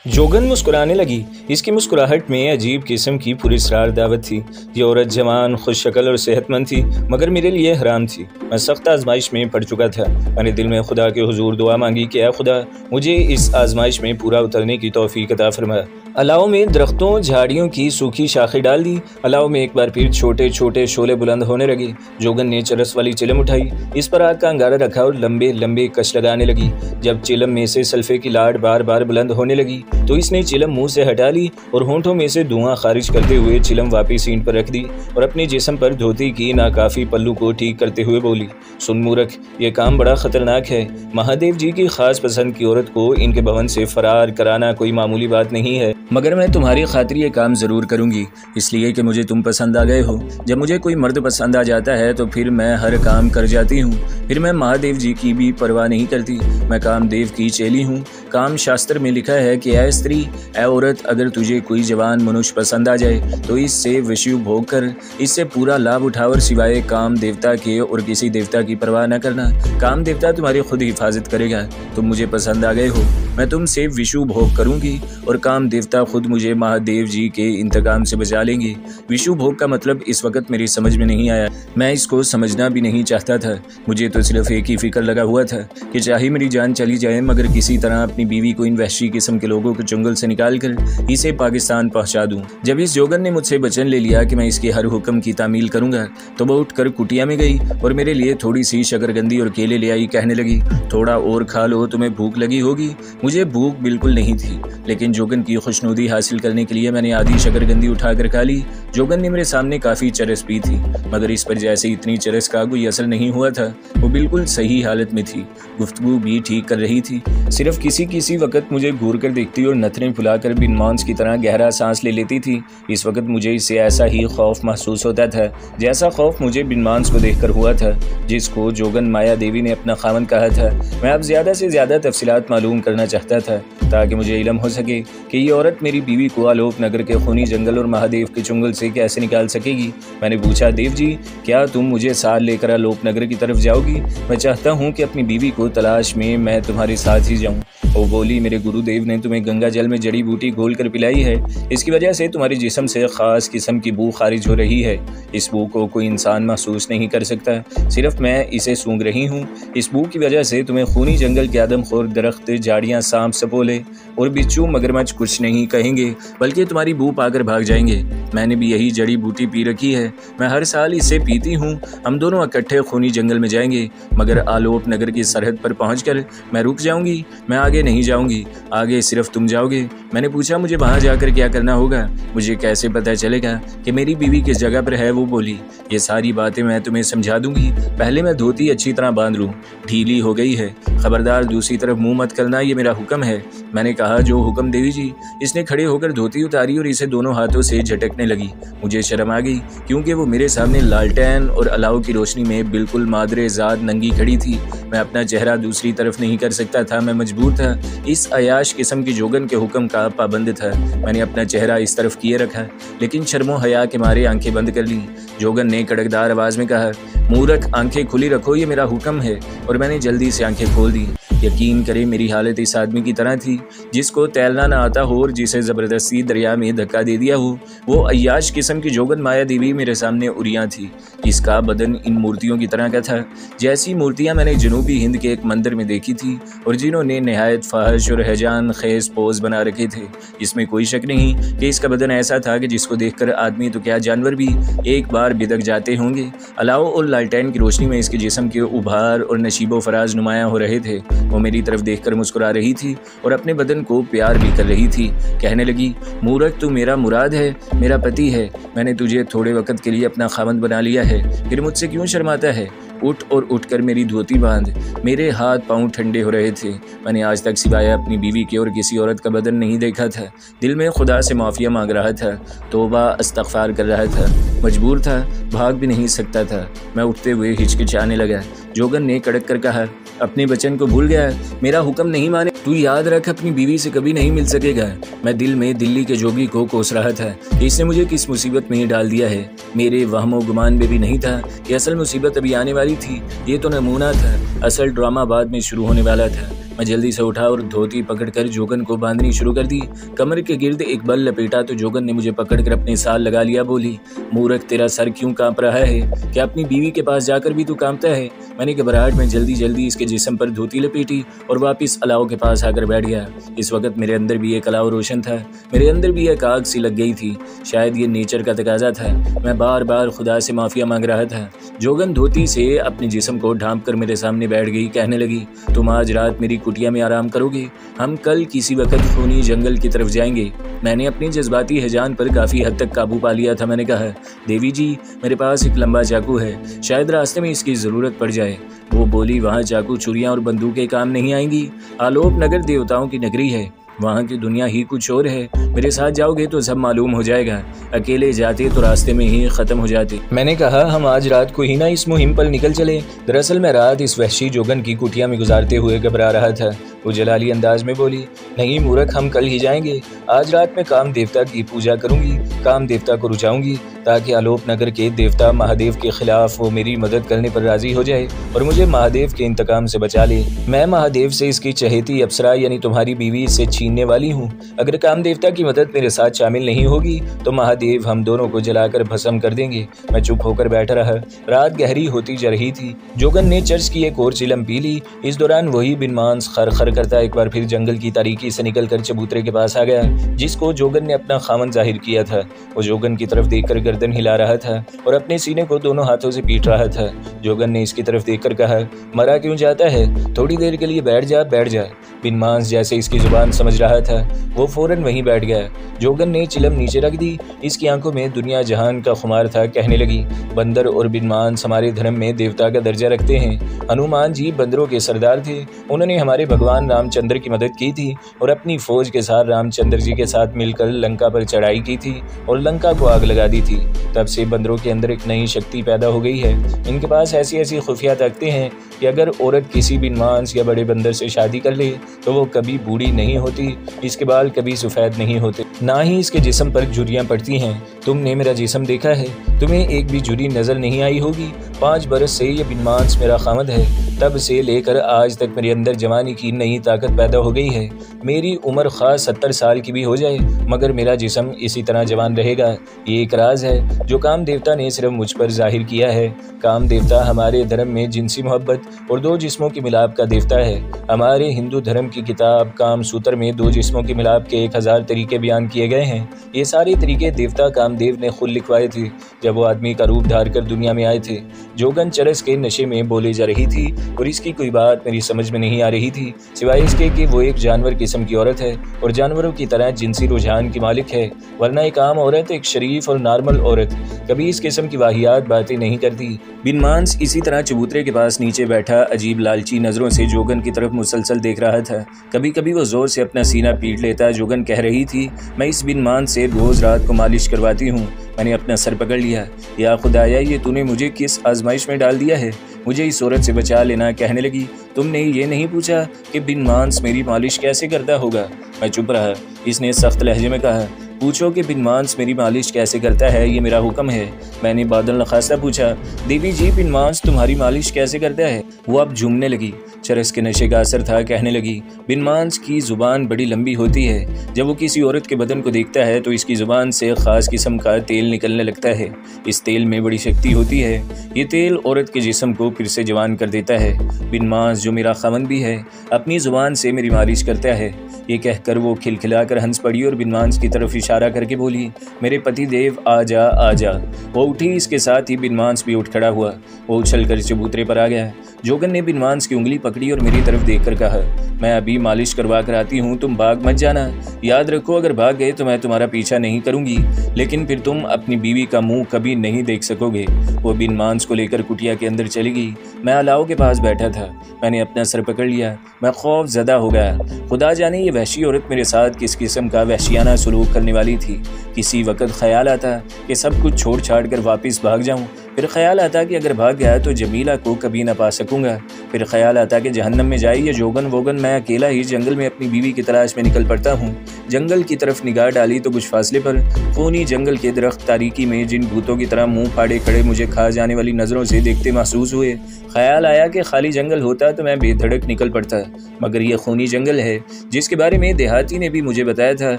जोगन मुस्कुराने लगी। इसकी मुस्कुराहट में अजीब किस्म की पुरस्कार दावत थी। ये औरत जवान, खुश शक्ल और सेहतमंद थी, मगर मेरे लिए हराम थी। मैं सख्त आजमाइश में पड़ चुका था। मैंने दिल में खुदा के हुजूर दुआ मांगी कि ऐ खुदा, मुझे इस आजमाइश में पूरा उतरने की तौफीक अता फरमा। अलाव में दरख्तों झाड़ियों की सूखी शाखें डाल दी। अलाव में एक बार फिर छोटे छोटे शोले बुलंद होने लगे। जोगन ने चरस वाली चिलम उठाई, इस पर आग का अंगारा रखा और लंबे लंबे कश लगाने लगी। जब चिलम में से सल्फे की लाट बार बार बुलंद होने लगी तो इसने चिलम मुंह से हटा ली और होंठों में से धुआं खारिज करते हुए चिलम वापिस सीट पर रख दी और अपने जिस्म पर धोती की नाकाफी पल्लू को ठीक करते हुए बोली, सुन मूर्ख, ये काम बड़ा खतरनाक है। महादेव जी की खास पसंद की औरत को इनके भवन से फरार कराना कोई मामूली बात नहीं है, मगर मैं तुम्हारी खातिर ये काम जरूर करूंगी, इसलिए कि मुझे तुम पसंद आ गए हो। जब मुझे कोई मर्द पसंद आ जाता है तो फिर मैं हर काम कर जाती हूँ। फिर मैं महादेव जी की भी परवाह नहीं करती। मैं कामदेव की चेली हूँ। काम शास्त्र में लिखा है कि ऐ स्त्री, ऐ औरत, अगर तुझे कोई जवान मनुष्य पसंद आ जाए तो इससे विषय भोग कर, इससे पूरा लाभ उठा और सिवाय काम देवता के और किसी देवता की परवाह न करना। काम देवता तुम्हारी खुद हिफाजत करेगा। तुम मुझे पसंद आ गए हो, मैं तुमसे विषु भोग करूंगी और काम देवता खुद मुझे महादेव जी के इंतकाम से बचा लेंगे। विषु भोग का मतलब इस वक्त मेरी समझ में नहीं आया। मैं इसको समझना भी नहीं चाहता था। मुझे तो सिर्फ एक ही फिक्र लगा हुआ था कि चाहे मेरी जान चली जाए, मगर किसी तरह अपनी बीवी को इन वहशी किस्म के लोगों के चुंगल से निकाल कर इसे पाकिस्तान पहुंचा दूं। जब इस जोगन ने मुझसे वचन ले लिया कि मैं इसके हर हुक्म की तामील करूंगा तो वह उठकर कुटिया में गई और मेरे लिए थोड़ी सी शकरकंदी और केले ले आई। कहने लगी, थोड़ा और खा लो, तुम्हें भूख लगी होगी। मुझे भूख बिल्कुल नहीं थी, लेकिन जोगन की खुशनुदी हासिल करने के लिए मैंने आधी शकरकंदी उठाकर खा ली। जोगन ने मेरे सामने काफ़ी चरस पी थी, मगर इस पर जैसे इतनी चरस का कोई असर नहीं हुआ था। वो बिल्कुल सही हालत में थी, गुफ्तगू भी ठीक कर रही थी। सिर्फ किसी वक्त मुझे घूर कर देखती और नथने फुलाकर बिन मांस की तरह गहरा सांस ले लेती थी। इस वक्त मुझे इससे ऐसा ही खौफ महसूस होता था जैसा खौफ मुझे बिन मांस को देखकर हुआ था, जिसको जोगन माया देवी ने अपना खामन कहा था। मैं अब ज़्यादा से ज़्यादा तफसीलात मालूम करना चाहता था ताकि मुझे इल्म हो सके कि ये औरत मेरी बीवी को आलोप नगर के खूनी जंगल और महादेव के चुंगल से कैसे निकाल सकेगी। मैंने पूछा, देव जी, क्या तुम मुझे साथ लेकर आलोप नगर की तरफ जाओगी? मैं चाहता हूँ कि अपनी बीवी को तलाश में मैं तुम्हारे साथ ही जाऊँ। वो बोली, मेरे गुरुदेव ने तुम्हें गंगा जल में जड़ी बूटी घोल कर पिलाई है, इसकी वजह से तुम्हारे जिस्म से खास किस्म की बू खारिज हो रही है। इस बू को कोई इंसान महसूस नहीं कर सकता, सिर्फ मैं इसे सूंघ रही हूँ। इस बू की वजह से तुम्हें खूनी जंगल के आदमखोर दरख्त, झाड़ियाँ, सांप, सपोले और बिच्छू, मगरमच्छ कुछ नहीं कहेंगे, बल्कि तुम्हारी बू पाकर भाग जाएंगे। मैंने भी यही जड़ी बूटी पी रखी है, मैं हर साल इसे पीती हूँ। हम दोनों इकट्ठे खूनी जंगल में जाएंगे, मगर आलोप नगर की सरहद पर पहुँचकर मैं रुक जाऊँगी। मैं आगे नहीं जाऊंगी, आगे सिर्फ तुम जाओगे। मैंने पूछा, मुझे वहां जाकर क्या करना होगा? मुझे कैसे पता चलेगा कि मेरी बीवी किस जगह पर है? वो बोली, ये सारी बातें मैं तुम्हें समझा दूंगी, पहले मैं धोती अच्छी तरह बांध लूं, ढीली हो गई है। खबरदार दूसरी तरफ मुंह मत करना, ये मेरा हुक्म है। मैंने कहा, जो हुक्म देवी जी। इसने खड़े होकर धोती उतारी और इसे दोनों हाथों से झटकने लगी। मुझे शर्म आ गई, क्योंकि वो मेरे सामने लालटेन और अलाव की रोशनी में बिल्कुल मादरे ज़ात नंगी खड़ी थी। मैं अपना चेहरा दूसरी तरफ नहीं कर सकता था, मैं मजबूर था। इस अयाश किस्म की जोगन के हुक्म का पाबंद था। मैंने अपना चेहरा इस तरफ किए रखा, लेकिन शर्मो हया के मारे आंखें बंद कर ली। जोगन ने कड़कदार आवाज में कहा, मूर्ख, आंखें खुली रखो, ये मेरा हुक्म है। और मैंने जल्दी से आंखें खोल दी। यकीन करें, मेरी हालत इस आदमी की तरह थी जिसको तैरना ना आता हो और जिसे ज़बरदस्ती दरिया में धक्का दे दिया हो। वो अय्याश किस्म की जोगन माया देवी मेरे सामने उरियाँ थी। इसका बदन इन मूर्तियों की तरह का था, जैसी मूर्तियाँ मैंने जनूबी हिंद के एक मंदिर में देखी थी और जिन्होंने नहायत फाहिश और हैजान खेज पोज बना रखे थे। इसमें कोई शक नहीं कि इसका बदन ऐसा था कि जिसको देखकर आदमी तो क्या जानवर भी एक बार बिदक जाते होंगे। अलाव और लालटेन की रोशनी में इसके जिस्म के उभार और नशीबो फराज नुमायाँ हो रहे थे। वो मेरी तरफ देखकर मुस्कुरा रही थी और अपने बदन को प्यार भी कर रही थी। कहने लगी, मूर्ख, तू मेरा मुराद है, मेरा पति है। मैंने तुझे थोड़े वक्त के लिए अपना खामद बना लिया है, फिर मुझसे क्यों शर्माता है? उठ और उठकर मेरी धोती बांध। मेरे हाथ पांव ठंडे हो रहे थे। मैंने आज तक सिवाय अपनी बीवी के और किसी औरत का बदन नहीं देखा था। दिल में खुदा से माफ़िया मांग रहा था, तौबा इस्तग़फ़ार कर रहा था। मजबूर था, भाग भी नहीं सकता था। मैं उठते हुए हिचकिचाने लगा। जोगन ने कड़क कर कहा, अपने बचन को भूल गया, मेरा हुक्म नहीं माने। तू याद रख, अपनी बीवी से कभी नहीं मिल सकेगा। मैं दिल में दिल्ली के जोगी को कोस रहा था कि इसने मुझे किस मुसीबत में ही डाल दिया है। मेरे वहमो गुमान में भी नहीं था कि असल मुसीबत अभी आने वाली थी। ये तो नमूना था, असल ड्रामा बाद में शुरू होने वाला था। मैं जल्दी से उठा और धोती पकड़कर जोगन को बांधनी शुरू कर दी। कमर के गिर्द एक बल लपेटा तो जोगन ने मुझे पकड़कर अपने साल लगा लिया। बोली, मूर्ख, तेरा सर क्यों कांप रहा है? क्या अपनी बीवी के पास जाकर भी तू कांपता है? मैंने घबराहट में जल्दी जल्दी इसके जिस्म पर धोती लपेटी और वापस अलाव के पास आकर बैठ गया। इस वक्त मेरे अंदर भी एक अलाव रोशन था, मेरे अंदर भी एक आग सी लग गई थी। शायद ये नेचर का तकाजा था। मैं बार बार खुदा से माफिया मांग रहा था। जोगन धोती से अपने जिस्म को ढांप कर मेरे सामने बैठ गई। कहने लगी, तुम आज रात मेरी कुटिया में आराम करोगे, हम कल किसी वक्त खूनी जंगल की तरफ जाएंगे। मैंने अपनी जज्बाती हिजान पर काफी हद तक काबू पा लिया था। मैंने कहा, देवी जी, मेरे पास एक लंबा चाकू है, शायद रास्ते में इसकी जरूरत पड़ जाए। वो बोली, वहाँ चाकू, छुरियां और बंदूकें काम नहीं आएंगी। आलोप नगर देवताओं की नगरी है, वहाँ की दुनिया ही कुछ और है। मेरे साथ जाओगे तो सब मालूम हो जाएगा। अकेले जाते तो रास्ते में ही खत्म हो जाते। मैंने कहा, हम आज रात को ही ना इस मुहिम पर निकल चले। दरअसल मैं रात इस वहशी जोगन की कुटिया में गुजारते हुए घबरा रहा था। वो जलाली अंदाज में बोली, नहीं मूर्ख, हम कल ही जाएंगे। आज रात में काम देवता की पूजा करूंगी, काम देवता को रुचाऊंगी ताकि आलोप नगर के देवता महादेव के खिलाफ वो मेरी मदद करने पर राजी हो जाए और मुझे महादेव के इंतकाम से बचा ले। मैं महादेव से इसकी चहेती अप्सरा यानी तुम्हारी बीवी से छीनने वाली हूँ। अगर काम देवता की मदद मेरे साथ शामिल नहीं होगी तो महादेव हम दोनों को जलाकर भस्म कर देंगे। मैं चुप होकर बैठा रहा। रात गहरी होती जा रही थी। जोगन ने चर्च की एक और चिलम पी ली। इस दौरान वही बिनमांस खर खर करता एक बार फिर जंगल की तारीकी से निकलकर चबूतरे के पास आ गया, जिसको जोगन ने अपना खामन जाहिर किया था। वो जोगन की तरफ देखकर गर्दन हिला रहा था और अपने सीने को दोनों हाथों से पीट रहा था। जोगन ने इसकी तरफ देखकर कहा, मरा क्यों जाता है? थोड़ी देर के लिए बैठ जा, बैठ जा। बिनमांस जैसे इसकी जुबान समझ रहा था, वो फौरन वहीं बैठ गया। जोगन ने चिलम नीचे रख दी। इसकी आंखों में दुनिया जहान का खुमार था। कहने लगी, बंदर और बिनमांस हमारे धर्म में देवता का दर्जा रखते हैं। हनुमान जी बंदरों के सरदार थे। उन्होंने हमारे भगवान रामचंद्र की मदद की थी और अपनी फौज के साथ रामचंद्र जी के साथ मिलकर लंका पर चढ़ाई की थी और लंका को आग लगा दी थी। तब से बंदरों के अंदर एक नई शक्ति पैदा हो गई है। इनके पास ऐसी ऐसी खुफिया ताकतें हैं कि अगर औरत किसी बिनमांस या बड़े बंदर से शादी कर ले तो वो कभी बूढ़ी नहीं होती, इसके बाल कभी सफ़ेद नहीं होते, ना ही इसके जिस्म पर झुर्रियाँ पड़ती हैं। तुमने मेरा जिस्म देखा है, तुम्हें एक भी झुर्री नजर नहीं आई होगी। 5 बरस से ये बिनमांस मेरा खामद है। तब से लेकर आज तक मेरे अंदर जवानी की नई ताकत पैदा हो गई है। मेरी उम्र खास 70 साल की भी हो जाए मगर मेरा जिस्म इसी तरह जवान रहेगा। ये एक राज है जो काम देवता ने सिर्फ मुझ पर जाहिर किया है। काम देवता हमारे धर्म में जिनसी मोहब्बत और 2 जिस्मों की मिलाप का देवता है। हमारे हिंदू धर्म की किताब काम सूत्र में 2 जिस्मों की मिलाप के 1000 तरीके बयान किए गए हैं। ये सारे तरीके देवता कामदेव ने खुद लिखवाए थे जब वो आदमी का रूप धार कर दुनिया में आए थे। जोगन चरस के नशे में बोले जा रही थी और इसकी कोई बात मेरी समझ में नहीं आ रही थी, सिवाय इसके कि वो एक जानवर किस्म की औरत है और जानवरों की तरह जिनसी रुझान की मालिक है, वरना एक आम औरत, एक शरीफ और नॉर्मल औरत कभी इस किस्म की वाहियात बातें नहीं करती। बिनमांस इसी तरह चबूतरे के पास नीचे बैठा अजीब लालची नजरों से जोगन की तरफ मुसलसल देख रहा था। कभी कभी वो जोर से अपना सीना पीट लेता। जोगन कह रही थी, मैं इस बिनमांस से रोज रात को मालिश करवाती हूँ। मैंने अपना सर पकड़ लिया। या खुदाया, ये तूने मुझे किस आजमाइश में डाल दिया है? मुझे इस औरत से बचा लेना। कहने लगी, तुमने ये नहीं पूछा कि बिनमांस मेरी मालिश कैसे करता होगा? मैं चुप रहा। इसने सख्त लहजे में कहा, पूछो कि बिनमांस मेरी मालिश कैसे करता है, ये मेरा हुक्म है। मैंने बादल नखास्ता पूछा, देवी जी बिनमांस तुम्हारी मालिश कैसे करता है? वो अब झूमने लगी। चरस के नशे का असर था। कहने लगी, बिनमांस की जुबान बड़ी लंबी होती है। जब वो किसी औरत के बदन को देखता है तो इसकी जुबान से खास किस्म का तेल निकलने लगता है। इस तेल में बड़ी शक्ति होती है। ये तेल औरत के जिस्म को फिर से जवान कर देता है। बिनमांस जो मेरा खामन भी है अपनी जुबान से मेरी मालिश करता है। ये कहकर वो खिलखिलाकर हंस पड़ी और बिनमांस की तरफ इशारा करके बोली, मेरे पति देव आ जा, आ जा। वो उठी। इसके साथ ही बिनमांस भी उठ खड़ा हुआ। वो उछलकर चबूतरे पर आ गया। जोगन ने बिनमांस की उंगली पकड़ी और मेरी तरफ देखकर कहा, मैं अभी मालिश करवा कर आती हूँ, तुम भाग मत जाना। याद रखो, अगर भाग गए तो मैं तुम्हारा पीछा नहीं करूंगी, लेकिन फिर तुम अपनी बीवी का मुंह कभी नहीं देख सकोगे। वो बिनमांस को लेकर कुटिया के अंदर चली गई। मैं अलाव के पास बैठा था। मैंने अपना सर पकड़ लिया। मैं खौफ ज़दा हो गया। खुदा जाने ये वहशी औरत मेरे साथ किस किस्म का वहशियाना सलूक करने वाली थी। किसी वक्त ख्याल आता कि सब कुछ छोड़ छाड़ कर वापस भाग जाऊं, फिर ख्याल आता कि अगर भाग गया तो जमीला को कभी ना पा सकूंगा। फिर ख्याल आता कि जहन्नम में जाए या जोगन वोगन, मैं अकेला ही जंगल में अपनी बीवी की तलाश में निकल पड़ता हूँ। जंगल की तरफ निगाह डाली तो कुछ फासले पर खूनी जंगल के दरख्त तारीकी में जिन भूतों की तरह मुंह फाड़े खड़े मुझे खा जाने वाली नज़रों से देखते महसूस हुए। ख्याल आया कि खाली जंगल होता तो मैं बेधड़क निकल पड़ता, मगर यह खूनी जंगल है जिसके बारे में देहाती ने भी मुझे बताया था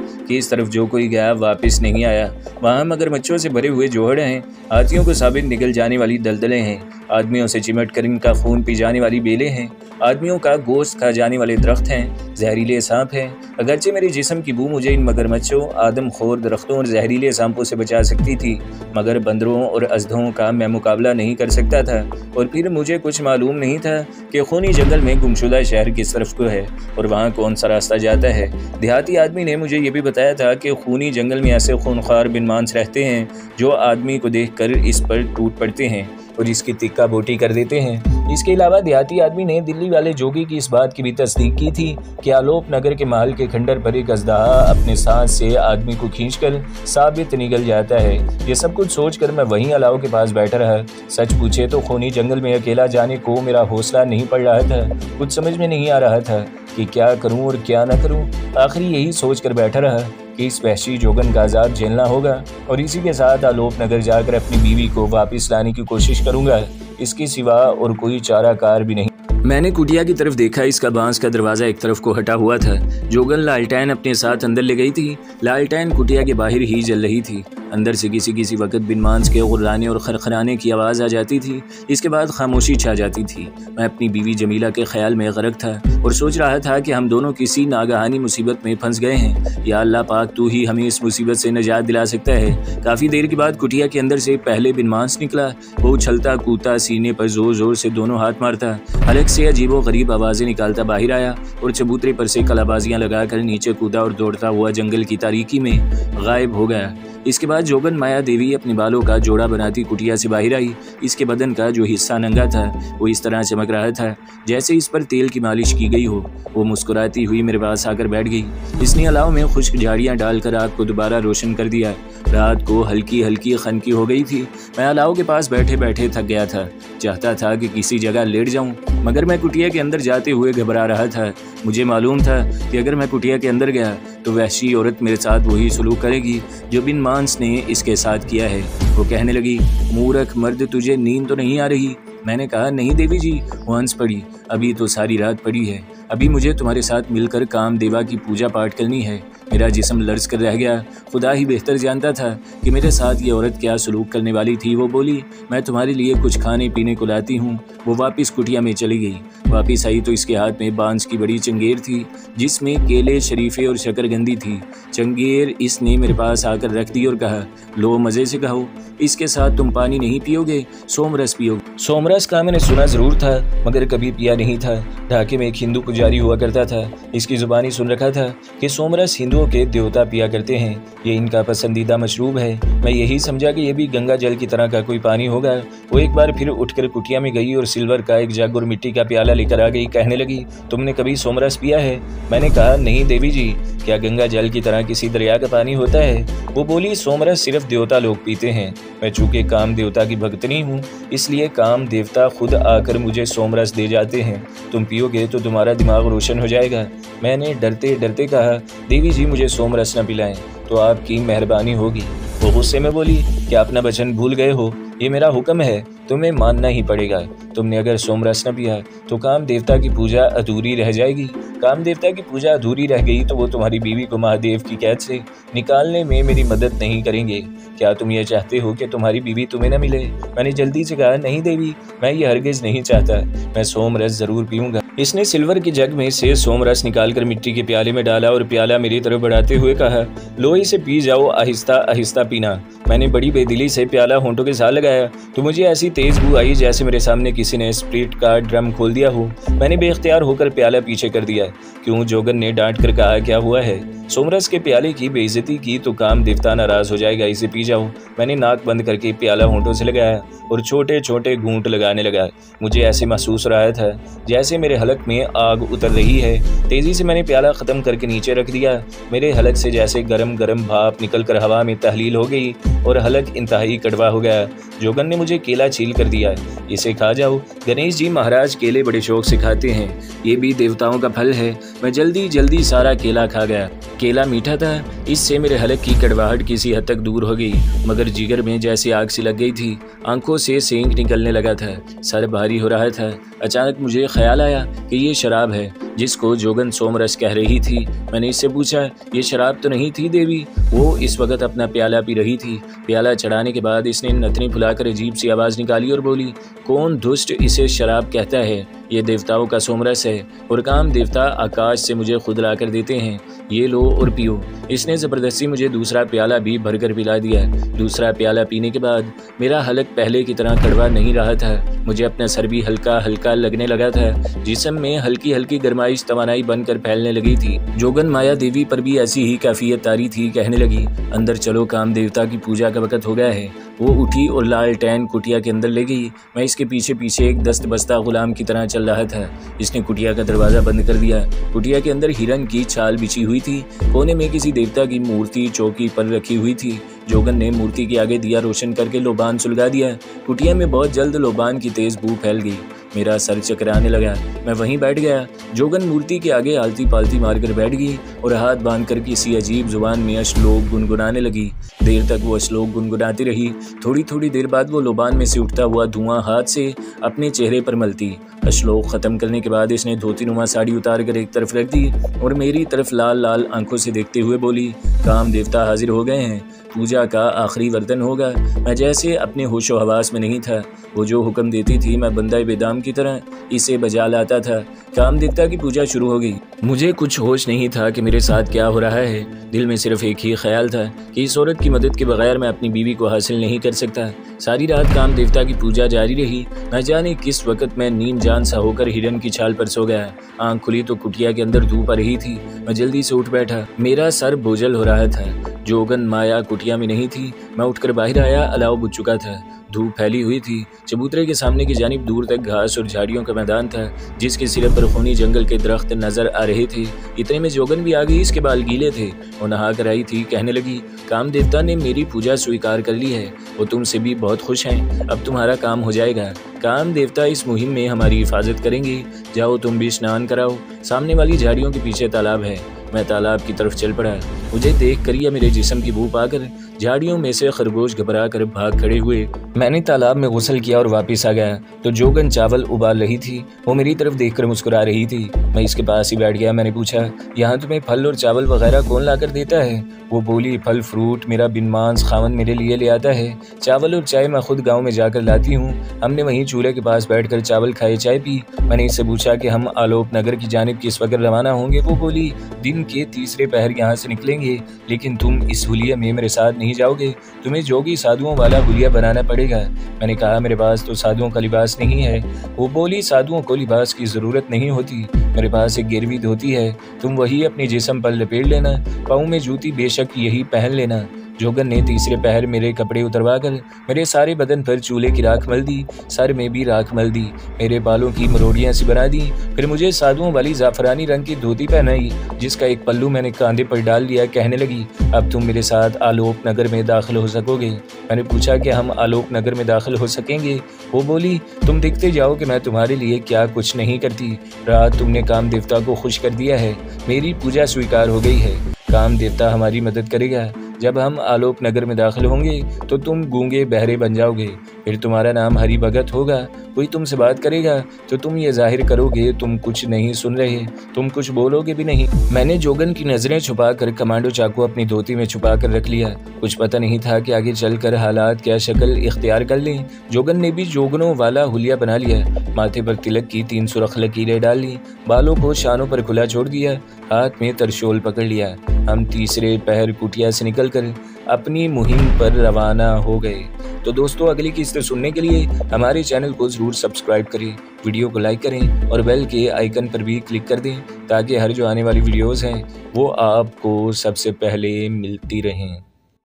कि इस तरफ जो कोई गया वापस नहीं आया। वहाँ मगरमच्छों से भरे हुए जोहड़ हैं, हाथियों को साबित निकल जाने वाली दलदलें हैं, आदमियों से चिमट कर इनका खून पी जाने वाली बेलें हैं, आदमियों का गोश्त खा जाने वाले दरख्त हैं, जहरीले सांप हैं। अगरचे मेरे जिस्म की बू मुझे इन मगरमच्छों, आदमखोर दरख्तों और जहरीले सांपों से बचा सकती थी, मगर बंदरों और अजदों का मैं मुकाबला नहीं कर सकता था। और फिर मुझे कुछ मालूम नहीं था कि खूनी जंगल में गुमशुदा शहर किस तरफ को है और वहाँ कौन सा रास्ता जाता है। देहाती आदमी ने मुझे ये भी बताया था कि खूनी जंगल में ऐसे खूनख्वार बिनमांस रहते हैं जो आदमी को देखकर इस पर टूट पड़ते हैं और इसकी तिक्का बोटी कर देते हैं। इसके अलावा देहाती आदमी ने दिल्ली वाले जोगी की इस बात की भी तस्दीक की थी कि आलोप नगर के महल के खंडर पर एक अजदहा अपने सांस से आदमी को खींचकर साबित निकल जाता है। ये सब कुछ सोचकर मैं वहीं अलाव के पास बैठा रहा। सच पूछे तो खूनी जंगल में अकेला जाने को मेरा हौसला नहीं पड़ रहा था। कुछ समझ में नहीं आ रहा था कि क्या करूं और क्या न करूं। आखिर यही सोचकर बैठा रहा कि इस वहशी जोगन का अजाब झेलना होगा और इसी के साथ आलोप नगर जाकर अपनी बीवी को वापस लाने की कोशिश करूंगा। इसके सिवा और कोई चाराकार भी नहीं। मैंने कुटिया की तरफ देखा। इसका बांस का दरवाज़ा एक तरफ को हटा हुआ था। जोगन लालटेन अपने साथ अंदर ले गई थी। लालटेन कुटिया के बाहर ही जल रही थी। अंदर से किसी वक्त बिनमांस के गुर्राने और खरखराने की आवाज़ आ जाती थी। इसके बाद खामोशी छा जाती थी। मैं अपनी बीवी जमीला के ख्याल में गर्क था और सोच रहा था कि हम दोनों किसी नागहानी मुसीबत में फंस गए हैं। या अल्लाह पाक, तू ही हमें इस मुसीबत से निजात दिला सकता है। काफ़ी देर के बाद कुटिया के अंदर से पहले बिनमांस निकला। वो उछलता कूदता, सीने पर जोर जोर से दोनों हाथ मारता, हलक से अजीबो गरीब आवाज़ें निकालता बाहर आया और चबूतरे पर से कलाबाजियाँ लगाकर नीचे कूदा और दौड़ता हुआ जंगल की तारीकी में गायब हो गया। इसके बाद जोगन माया देवी अपने बालों का जोड़ा बनाती कुटिया से बाहर आई। इसके बदन का जो हिस्सा नंगा था वो इस तरह चमक रहा था जैसे इस पर तेल की मालिश की गई हो। वो मुस्कुराती हुई मेरे पास आकर बैठ गई। इसने अलाव में खुश्क झाड़ियाँ डालकर आग को दोबारा रोशन कर दिया। रात को हल्की हल्की खनकी हो गई थी। मैं अलाव के पास बैठे बैठे थक गया था। चाहता था कि किसी जगह लेट जाऊं, मगर मैं कुटिया के अंदर जाते हुए घबरा रहा था। मुझे मालूम था कि अगर मैं कुटिया के अंदर गया तो वहशी औरत मेरे साथ वही सलूक करेगी जो बिनमांस ने इसके साथ किया है। वो कहने लगी, मूर्ख मर्द, तुझे नींद तो नहीं आ रही? मैंने कहा, नहीं देवी जी। वो हंस पड़ी, अभी तो सारी रात पड़ी है। अभी मुझे तुम्हारे साथ मिलकर काम देवा की पूजा पाठ करनी है। मेरा जिस्म लर्ज कर रह गया। खुदा ही बेहतर जानता था कि मेरे साथ ये औरत क्या सलूक करने वाली थी। वो बोली, मैं तुम्हारे लिए कुछ खाने पीने को लाती हूँ। वो वापस कुटिया में चली गई। वापस आई तो इसके हाथ में बांस की बड़ी चंगेर थी जिसमें केले, शरीफे और शकरगंदी थी। चंगेर इसने मेरे पास आकर रख दी और कहा, लो मज़े से खाओ। इसके साथ तुम पानी नहीं पियोगे, सोमरस पियोगे। सोमरस का मैंने सुना ज़रूर था मगर कभी पिया नहीं था। ढाके में एक हिंदू पुजारी हुआ करता था। इसकी ज़ुबानी सुन रखा था कि सोमरस हिंदुओं के देवता पिया करते हैं। ये इनका पसंदीदा मशरूब है। मैं यही समझा कि यह भी गंगा जल की तरह का कोई पानी होगा। वो एक बार फिर उठकर कुटिया में गई और सिल्वर का एक जग और मिट्टी का प्याला लेकर आ गई। कहने लगी, तुमने कभी सोमरस पिया है? मैंने कहा, नहीं देवी जी। क्या गंगा जल की तरह किसी दरिया का पानी होता है? वो बोली, सोमरस सिर्फ देवता लोग पीते हैं। मैं चूँकि काम देवता की भक्तनी हूँ इसलिए काम देवता खुद आकर मुझे सोमरस दे जाते हैं। तुम पियोगे तो तुम्हारा दिमाग रोशन हो जाएगा। मैंने डरते डरते कहा, देवी जी मुझे सोमरस न पिलाएं तो आपकी मेहरबानी होगी। वो गुस्से में बोली, क्या अपना वचन भूल गए हो? ये मेरा हुक्म है, तुम्हें मानना ही पड़ेगा। तुमने अगर सोमरस न पिया तो काम देवता की पूजा अधूरी रह जाएगी। काम देवता की पूजा अधूरी रह गई तो वो तुम्हारी बीवी को महादेव की कैद से निकालने में मेरी मदद नहीं करेंगे। क्या तुम ये चाहते हो कि तुम्हारी बीवी तुम्हें न मिले? मैंने जल्दी से कहा, नहीं देवी, मैं ये हरगिज़ नहीं चाहता। मैं सोमरस ज़रूर पीऊँगा। इसने सिल्वर के जग में से सोमरस निकालकर मिट्टी के प्याले में डाला और प्याला मेरी तरफ बढ़ाते हुए कहा, लो इसे पी जाओ, आहिस्ता आहिस्ता पीना। मैंने बड़ी बेदिली से प्याला होंठों के साथ लगाया तो मुझे ऐसी तेज बू आई जैसे मेरे सामने किसी ने स्प्रिट का ड्रम खोल दिया हो। मैंने बेख्तियार होकर प्याला पीछे कर दिया। क्यों? जोगन ने डांट कर कहा, क्या हुआ है? सोमरस के प्याले की बेइज्जती की तो काम देवता नाराज हो जाएगा, इसे पी जाओ। मैंने नाक बंद करके प्याला होंठों से लगाया और छोटे छोटे घूंट लगाने लगा। मुझे ऐसे महसूस रहा था जैसे मेरे हलक में आग उतर रही है। तेजी से मैंने प्याला ख़त्म करके नीचे रख दिया। मेरे हलक से जैसे गरम गरम भाप निकलकर हवा में तहलील हो गई। और हलक इंतहाई कड़वा हो गया। जोगन ने मुझे केला छील कर दिया। इसे खा जाओ, गणेश जी महाराज केले बड़े शौक से खाते हैं, ये भी देवताओं का फल है। मैं जल्दी जल्दी सारा केला खा गया। केला मीठा था, इससे मेरे हलक की कड़वाहट किसी हद तक दूर हो गई, मगर जिगर में जैसे आग सी लग गई थी। आंखों से सेंक निकलने लगा था, सर भारी हो रहा था। अचानक मुझे ख्याल आया कि ये शराब है जिसको जोगन सोमरस कह रही थी। मैंने इससे पूछा, ये शराब तो नहीं थी देवी? वो इस वक्त अपना प्याला पी रही थी। प्याला चढ़ाने के बाद इसने नथनी फुलाकर अजीब सी आवाज़ निकाली और बोली, कौन दुष्ट इसे शराब कहता है? ये देवताओं का सोमरस है और काम देवता आकाश से मुझे खुद ला कर देते हैं। ये लो और पियो। इसने ज़बरदस्ती मुझे दूसरा प्याला भी भरकर पिला दिया। दूसरा प्याला पीने के बाद मेरा हलक पहले की तरह कड़वा नहीं रहा था। मुझे अपना सर भी हल्का हल्का लगने लगा था। जिस्म में हल्की हल्की गरमाइश तवानाई बनकर फैलने लगी थी। जोगन माया देवी पर भी ऐसी ही कैफियत तारी थी। कहने लगी, अंदर चलो, काम देवता की पूजा का वक़्त हो गया है। वो उठी और लालटेन कुटिया के अंदर ले गई। मैं इसके पीछे पीछे एक दस्त बस्ता गुलाम की तरह चल रहा था। इसने कुटिया का दरवाज़ा बंद कर दिया। कुटिया के अंदर हिरन की छाल बिछी हुई थी। कोने में किसी देवता की मूर्ति चौकी पर रखी हुई थी। जोगन ने मूर्ति के आगे दिया रोशन करके लोबान सुलगा दिया। कुटिया में बहुत जल्द लोबान की तेज़ बू फैल गई। मेरा सर चकराने लगा। मैं वहीं बैठ गया। जोगन मूर्ति के आगे आलती पालती मारकर बैठ गई और हाथ बांधकर किसी अजीब जुबान में श्लोक गुनगुनाने लगी। देर तक वो श्लोक गुनगुनाती रही। थोड़ी थोड़ी देर बाद वो लोबान में से उठता हुआ धुआं हाथ से अपने चेहरे पर मलती। श्लोक ख़त्म करने के बाद इसने धोती नुमा साड़ी उतार कर एक तरफ रख दी और मेरी तरफ लाल लाल आंखों से देखते हुए बोली, काम देवता हाजिर हो गए हैं, पूजा का आखिरी वर्तन होगा। मैं जैसे अपने होशो हवास में नहीं था। वो जो हुक्म देती थी मैं बंदा बेदाम की तरह इसे बजा लाता था। काम देवता की पूजा शुरू हो गई। मुझे कुछ होश नहीं था कि मेरे साथ क्या हो रहा है। दिल में सिर्फ एक ही ख्याल था कि इस औरत की मदद के बगैर मैं अपनी बीवी को हासिल नहीं कर सकता। सारी रात काम देवता की पूजा जारी रही। न जाने किस वक्त मैं नींद जान सा होकर हिरन की छाल पर सो गया। आंख खुली तो कुटिया के अंदर धूप आ रही थी। मैं जल्दी से उठ बैठा। मेरा सर बोझल हो रहा था। जोगन माया कुटिया में नहीं थी। मैं उठकर बाहर आया। अलाव बुझ चुका था। धूप फैली हुई थी। चबूतरे के सामने की जानिब दूर तक घास और झाड़ियों का मैदान था, जिसके सिरे पर खूनी जंगल के दरख्त नजर आ रहे थे। इतने में जोगन भी आ गई। इसके बाल गीले थे। वो नहा कर आई थी। कहने लगी, काम देवता ने मेरी पूजा स्वीकार कर ली है। वो तुमसे भी बहुत खुश हैं। अब तुम्हारा काम हो जाएगा। काम देवता इस मुहिम में हमारी हिफाजत करेंगे। जाओ तुम भी स्नान कराओ। सामने वाली झाड़ियों के पीछे तालाब है। मैं तालाब की तरफ चल पड़ा। मुझे देख कर या मेरे जिस्म की बू पाकर झाड़ियों में से खरगोश घबरा कर भाग खड़े हुए। मैंने तालाब में गुस्ल किया और वापस आ गया तो जोगन चावल उबाल रही थी। वो मेरी तरफ देखकर मुस्कुरा रही थी। मैं इसके पास ही बैठ गया। मैंने पूछा, यहाँ तुम्हें फल और चावल वगैरह कौन ला कर देता है? वो बोली, फल फ्रूट मेरा बिनमांस खावन मेरे लिए ले आता है। चावल और चाय मैं खुद गाँव में जाकर लाती हूँ। हमने वहीं चूल्हे के पास बैठ कर चावल खाए, चाय पी। मैंने इससे पूछा कि हम आलोप नगर की जानिब किस वक्त रवाना होंगे? वो बोली, दिन के तीसरे पहर यहाँ से निकलेंगे, लेकिन तुम इस हुलिया में मेरे साथ नहीं जाओगे। तुम्हें जोगी साधुओं वाला हुलिया बनाना पड़ेगा। मैंने कहा, मेरे पास तो साधुओं का लिबास नहीं है। वो बोली, साधुओं को लिबास की ज़रूरत नहीं होती। मेरे पास एक गिरवी धोती है, तुम वही अपने जिस्म पर लपेट लेना। पाँव में जूती बेशक यही पहन लेना। जोगन ने तीसरे पहर मेरे कपड़े उतरवा कर मेरे सारे बदन पर चूल्हे की राख मल दी। सर में भी राख मल दी। मेरे बालों की मरोड़ियाँ सी बना दी। फिर मुझे साधुओं वाली जाफरानी रंग की धोती पहनाई, जिसका एक पल्लू मैंने कांधे पर डाल लिया। कहने लगी, अब तुम मेरे साथ आलोक नगर में दाखिल हो सकोगे। मैंने पूछा कि हम आलोक नगर में दाखिल हो सकेंगे? वो बोली, तुम देखते जाओ कि मैं तुम्हारे लिए क्या कुछ नहीं करती। रात तुमने काम देवता को खुश कर दिया है। मेरी पूजा स्वीकार हो गई है। काम देवता हमारी मदद करेगा। जब हम आलोक नगर में दाखिल होंगे तो तुम गूंगे बहरे बन जाओगे। फिर तुम्हारा नाम हरि भगत होगा। कोई तुमसे बात करेगा तो तुम ये जाहिर करोगे तुम कुछ नहीं सुन रहे, तुम कुछ बोलोगे भी नहीं। मैंने जोगन की नजरें छुपाकर कमांडो चाकू अपनी धोती में छुपा कर रख लिया। कुछ पता नहीं था कि आगे चलकर हालात क्या शक्ल इख्तियार कर लें। जोगन ने भी जोगनों वाला हुलिया बना लिया। माथे पर तिलक की 3 सुर्ख लकीरें डाल ली। बालों को शानों पर खुला छोड़ दिया। हाथ में तरशोल पकड़ लिया। हम तीसरे पहर कुटिया से निकलकर अपनी मुहिम पर रवाना हो गए। तो दोस्तों, अगली किस्त सुनने के लिए हमारे चैनल को ज़रूर सब्सक्राइब करें, वीडियो को लाइक करें और बेल के आइकन पर भी क्लिक कर दें, ताकि हर जो आने वाली वीडियोज़ हैं वो आपको सबसे पहले मिलती रहें।